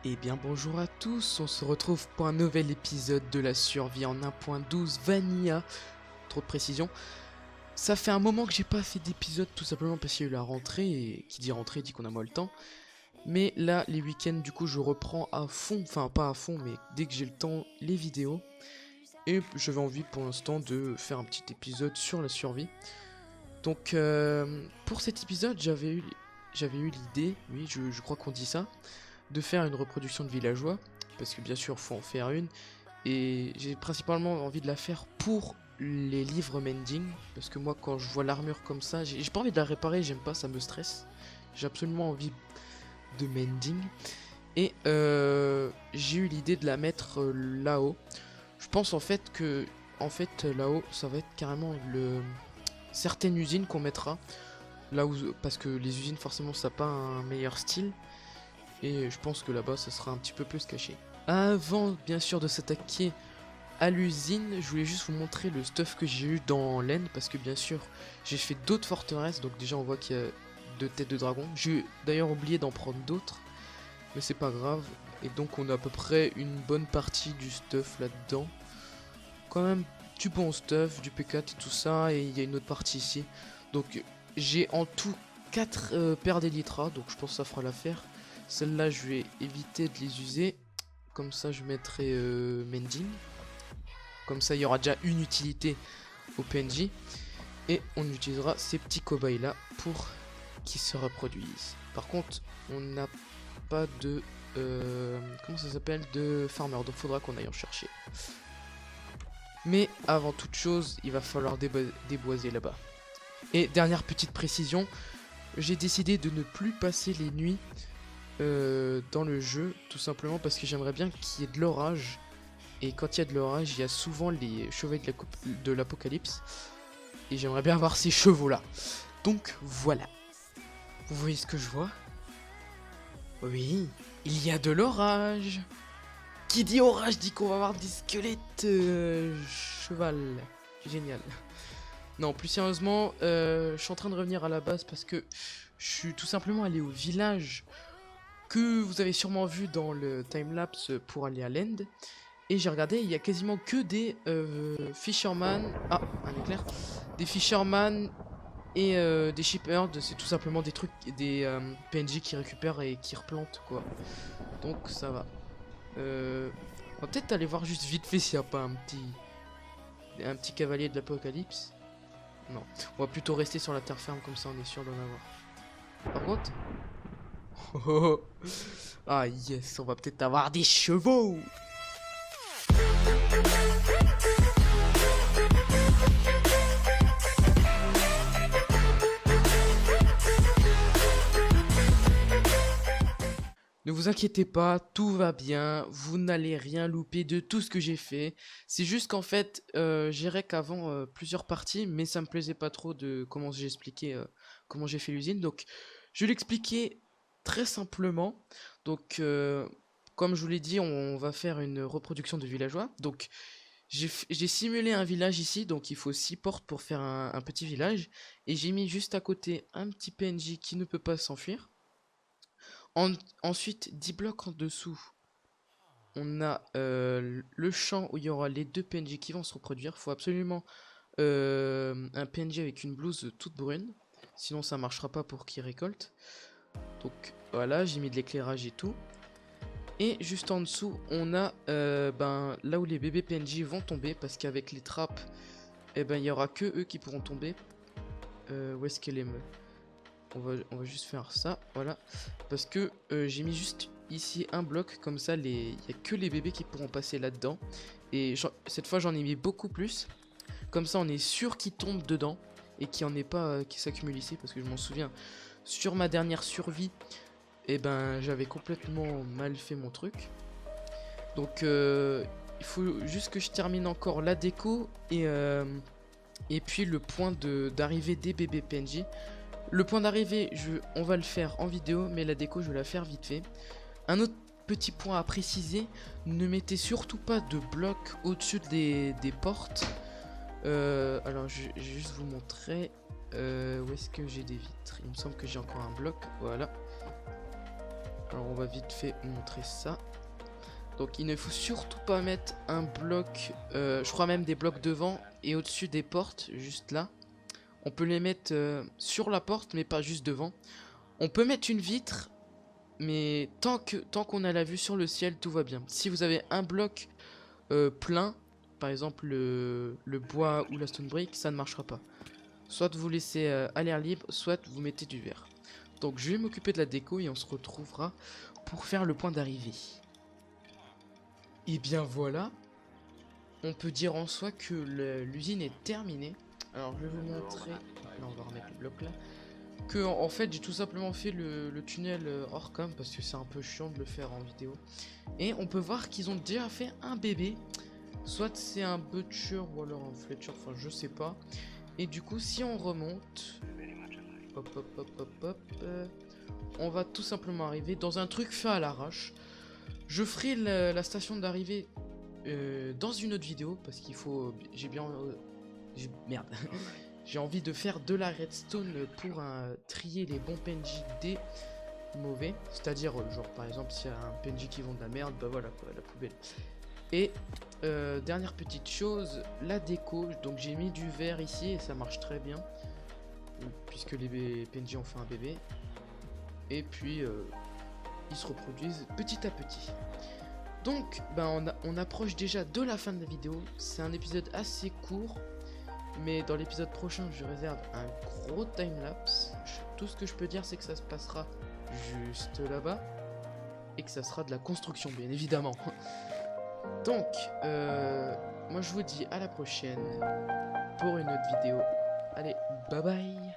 Eh bien bonjour à tous, on se retrouve pour un nouvel épisode de la survie en 1.12 Vanilla. Trop de précision. Ça fait un moment que j'ai pas fait d'épisode tout simplement parce qu'il y a eu la rentrée et qui dit rentrée dit qu'on a moins le temps. Mais là les week-ends du coup je reprends à fond, enfin pas à fond mais dès que j'ai le temps les vidéos. Et j'avais envie pour l'instant de faire un petit épisode sur la survie. Donc pour cet épisode j'avais eu l'idée, oui je crois qu'on dit ça, de faire une reproduction de villageois, parce que bien sûr faut en faire une, et j'ai principalement envie de la faire pour les livres mending, parce que moi quand je vois l'armure comme ça, j'ai pas envie de la réparer, j'aime pas, ça me stresse, j'ai absolument envie de mending, et j'ai eu l'idée de la mettre là-haut. Je pense en fait que là-haut ça va être carrément certaines usines qu'on mettra là où, parce que les usines forcément ça n'a pas un meilleur style. Et je pense que là-bas, ça sera un petit peu plus caché. Avant, bien sûr, de s'attaquer à l'usine, je voulais juste vous montrer le stuff que j'ai eu dans l'End. Parce que, bien sûr, j'ai fait d'autres forteresses. Donc déjà, on voit qu'il y a 2 têtes de dragon. J'ai d'ailleurs oublié d'en prendre d'autres. Mais c'est pas grave. Et donc, on a à peu près une bonne partie du stuff là-dedans. Quand même, du bon stuff, du P4 et tout ça. Et il y a une autre partie ici. Donc, j'ai en tout 4 paires d'Elytra. Donc, je pense que ça fera l'affaire. Celle-là, je vais éviter de les user. Comme ça, je mettrai mending. Comme ça, il y aura déjà une utilité au PNJ. Et on utilisera ces petits cobayes-là pour qu'ils se reproduisent. Par contre, on n'a pas de... comment ça s'appelle? De farmer. Donc, faudra qu'on aille en chercher. Mais avant toute chose, il va falloir déboiser là-bas. Et dernière petite précision, j'ai décidé de ne plus passer les nuits dans le jeu, tout simplement parce que j'aimerais bien qu'il y ait de l'orage. Et quand il y a de l'orage, il y a souvent les chevaliers de l'apocalypse. Et j'aimerais bien avoir ces chevaux là. Donc voilà. Vous voyez ce que je vois? Oui, il y a de l'orage. Qui dit orage dit qu'on va avoir des squelettes cheval. Génial. Non, plus sérieusement, je suis en train de revenir à la base parce que je suis tout simplement allé au village que vous avez sûrement vu dans le timelapse pour aller à l'end. Et j'ai regardé, il y a quasiment que des fisherman. Ah, un éclair. Des fisherman et des sheepherds. C'est tout simplement des trucs, des PNJ qui récupèrent et qui replantent quoi. Donc ça va. On va peut-être aller voir juste vite fait s'il n'y a pas un petit cavalier de l'apocalypse. Non, on va plutôt rester sur la terre ferme comme ça on est sûr d'en avoir. Par contre... Oh, ah yes, on va peut-être avoir des chevaux. Ne vous inquiétez pas, tout va bien, vous n'allez rien louper de tout ce que j'ai fait. C'est juste qu'en fait, j'ai rec avant plusieurs parties, mais ça me plaisait pas trop de comment j'ai expliqué comment j'ai fait l'usine. Donc, je vais l'expliquer très simplement. Donc, comme je vous l'ai dit, on va faire une reproduction de villageois. Donc, j'ai simulé un village ici, donc il faut 6 portes pour faire un petit village. Et j'ai mis juste à côté un petit PNJ qui ne peut pas s'enfuir. Ensuite, 10 blocs en dessous, on a le champ où il y aura les 2 PNJ qui vont se reproduire. Il faut absolument un PNJ avec une blouse toute brune, sinon ça marchera pas pour qu'il récolte. Donc voilà, j'ai mis de l'éclairage et tout. Et juste en dessous, on a là où les bébés PNJ vont tomber, parce qu'avec les trappes, il y aura que eux qui pourront tomber. Où est-ce qu'elle est on va juste faire ça, voilà. Parce que j'ai mis juste ici un bloc, comme ça, il n'y a que les bébés qui pourront passer là-dedans. Et cette fois, j'en ai mis beaucoup plus. Comme ça, on est sûr qu'ils tombent dedans. et qui en est pas qui s'accumule ici, parce que je m'en souviens sur ma dernière survie, et ben j'avais complètement mal fait mon truc. Donc il faut juste que je termine encore la déco et puis le point d'arrivée des bébés PNJ. Le point d'arrivée, on va le faire en vidéo, mais la déco je vais la faire vite fait. Un autre petit point à préciser, ne mettez surtout pas de blocs au-dessus des portes. Alors je vais juste vous montrer où est-ce que j'ai des vitres. Il me semble que j'ai encore un bloc, voilà. Alors on va vite fait montrer ça. Donc il ne faut surtout pas mettre un bloc, je crois même des blocs devant et au-dessus des portes, juste là. On peut les mettre sur la porte, mais pas juste devant. On peut mettre une vitre, mais tant qu'on a la vue sur le ciel, tout va bien. Si vous avez un bloc plein, par exemple le bois ou la stone brick, ça ne marchera pas. Soit vous laissez à l'air libre, soit vous mettez du verre. Donc je vais m'occuper de la déco et on se retrouvera pour faire le point d'arrivée. Et bien voilà, on peut dire en soi que l'usine est terminée. Alors je vais vous montrer, là on va remettre le bloc là, que en fait j'ai tout simplement fait le tunnel hors cam parce que c'est un peu chiant de le faire en vidéo. Et on peut voir qu'ils ont déjà fait un bébé, soit c'est un butcher ou alors un fletcher, enfin je sais pas. Et du coup si on remonte, hop hop hop hop hop, on va tout simplement arriver dans un truc fait à l'arrache. Je ferai la station d'arrivée dans une autre vidéo parce qu'il faut, merde, j'ai envie de faire de la redstone pour trier les bons PNJ des mauvais, c'est-à-dire genre par exemple s'il y a un PNJ qui vend de la merde, bah voilà quoi, la poubelle. Et dernière petite chose, la déco, donc j'ai mis du verre ici et ça marche très bien puisque les PNJ ont fait un bébé et puis ils se reproduisent petit à petit. Donc ben on approche déjà de la fin de la vidéo. C'est un épisode assez court, mais dans l'épisode prochain je réserve un gros timelapse. Tout ce que je peux dire c'est que ça se passera juste là-bas et que ça sera de la construction bien évidemment. Donc moi je vous dis à la prochaine pour une autre vidéo. Allez, bye bye.